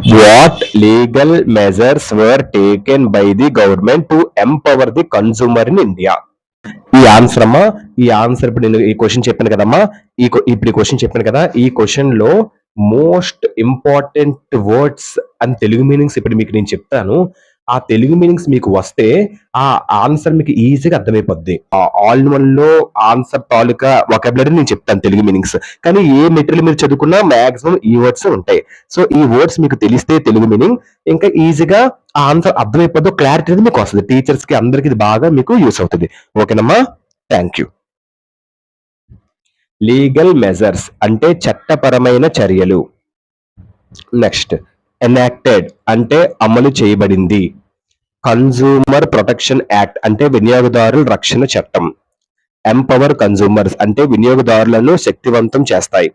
What legal measures were taken by the government to empower the consumer in India? ఈ answer అమ్మా, ఈ answer ఇప్పుడు నేను ఈ క్వశ్చన్ చెప్పాను కదమ్మా, ఇప్పుడు ఈ క్వశ్చన్ చెప్పాను కదా, ఈ క్వశ్చన్ లో మోస్ట్ ఇంపార్టెంట్ వర్డ్స్ అని తెలుగు మీనింగ్స్ ఇప్పుడు మీకు నేను చెప్తాను. ఆ తెలుగు మీనింగ్స్ మీకు వస్తే ఆ ఆన్సర్ మీకు ఈజీగా అర్థమైపోద్ది. ఆల్ ఇన్ వన్ లో ఆన్సర్ తాలూకా వొకాబులరీ నేను చెప్తాను తెలుగు మీనింగ్స్. కానీ ఏ మెటీరియల్ మీరు చదువుకున్నా మాక్సిమం ఈ వర్డ్స్ ఉంటాయి. సో ఈ వర్డ్స్ మీకు తెలిస్తే తెలుగు మీనింగ్ ఇంకా ఈజీగా ఆ ఆన్సర్ అర్థమైపోద్దు, క్లారిటీ అనేది మీకు వస్తుంది. టీచర్స్ కి అందరికి ఇది బాగా మీకు యూస్ అవుతుంది. ఓకేనమ్మా, థ్యాంక్ యూ. లీగల్ మెజర్స్ అంటే చట్టపరమైన చర్యలు. నెక్స్ట్, ఎనాక్టెడ్ అంటే అమలు చేయబడింది. కన్జ్యూమర్ ప్రొటెక్షన్ యాక్ట్ అంటే వినియోగదారుల రక్షణ చట్టం. ఎంపవర్ కన్జ్యూమర్స్ అంటే వినియోగదారులను శక్తివంతం చేస్తాయి.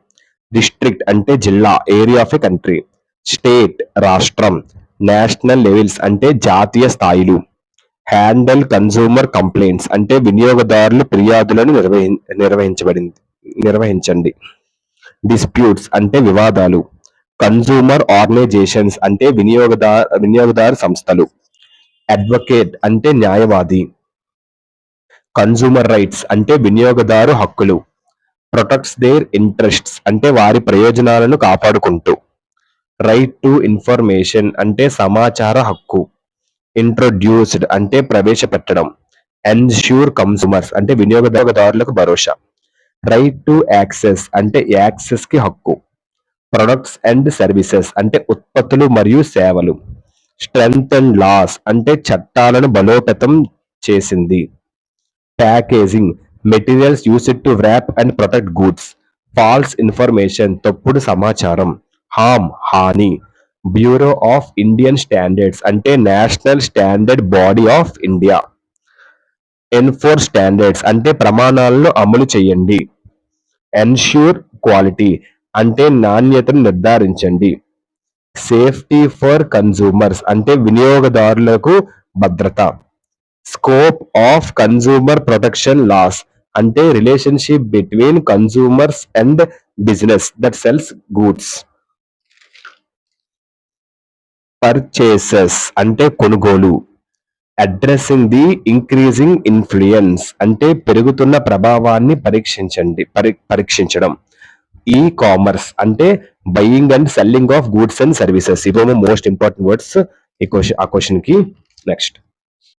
డిస్ట్రిక్ట్ అంటే జిల్లా, area of a country. State రాష్ట్రం. నేషనల్ లెవెల్స్ అంటే జాతీయ స్థాయిలు. హ్యాండల్ కన్జ్యూమర్ కంప్లైంట్స్ అంటే వినియోగదారుల ఫిర్యాదులను నిర్వహించండి. డిస్ప్యూట్స్ అంటే వివాదాలు. కన్జ్యూమర్ ఆర్గనైజేషన్స్ అంటే వినియోగదారు సంస్థలు. అడ్వకేట్ అంటే న్యాయవాది. కన్జ్యూమర్ రైట్స్ అంటే వినియోగదారు హక్కులు. ప్రొటెక్ట్స్ దేర్ ఇంట్రెస్ట్స్ అంటే వారి ప్రయోజనాలను కాపాడుకుంటూ. రైట్ టు ఇన్ఫర్మేషన్ అంటే సమాచార హక్కు. ఇంట్రొడ్యూస్డ్ అంటే ప్రవేశపెట్టడం. ఎన్ష్యూర్ కన్స్యూమర్స్ అంటే వినియోగదారులకు భరోసా. రైట్ టు యాక్సెస్ అంటే యాక్సెస్ కి హక్కు. ప్రొడక్ట్స్ అండ్ సర్వీసెస్ అంటే ఉత్పత్తులు మరియు సేవలు. స్ట్రెంగ్త్ అండ్ లాస్ అంటే చట్టాలను బలోపేతం చేసింది. Packaging materials used to wrap and protect goods. False information తప్పుడు సమాచారం. హాని. బ్యూరో ఆఫ్ ఇండియన్ స్టాండర్డ్స్ అంటే national standard body of India. Enforce standards అంటే ప్రమాణాలను అమలు చేయండి. ఎన్ష్యూర్ క్వాలిటీ అంటే నాణ్యతను నిర్ధారించండి. సేఫ్టీ ఫర్ కన్జ్యూమర్స్ అంటే వినియోగదారులకు భద్రత. Scope of consumer protection laws అంటే relationship between consumers and business that sells goods. Purchases అంటే కొనుగోలు. అడ్రసింగ్ ది ఇంక్రీజింగ్ ఇన్ఫ్లుయెన్స్ అంటే పెరుగుతున్న ప్రభావాన్ని పరీక్షించడం. ఈ కామర్స్ అంటే buying and selling of goods and services. ఇవేమో మోస్ట్ ఇంపార్టెంట్ వర్డ్స్ ఆ క్వశ్చన్ కి. నెక్స్ట్,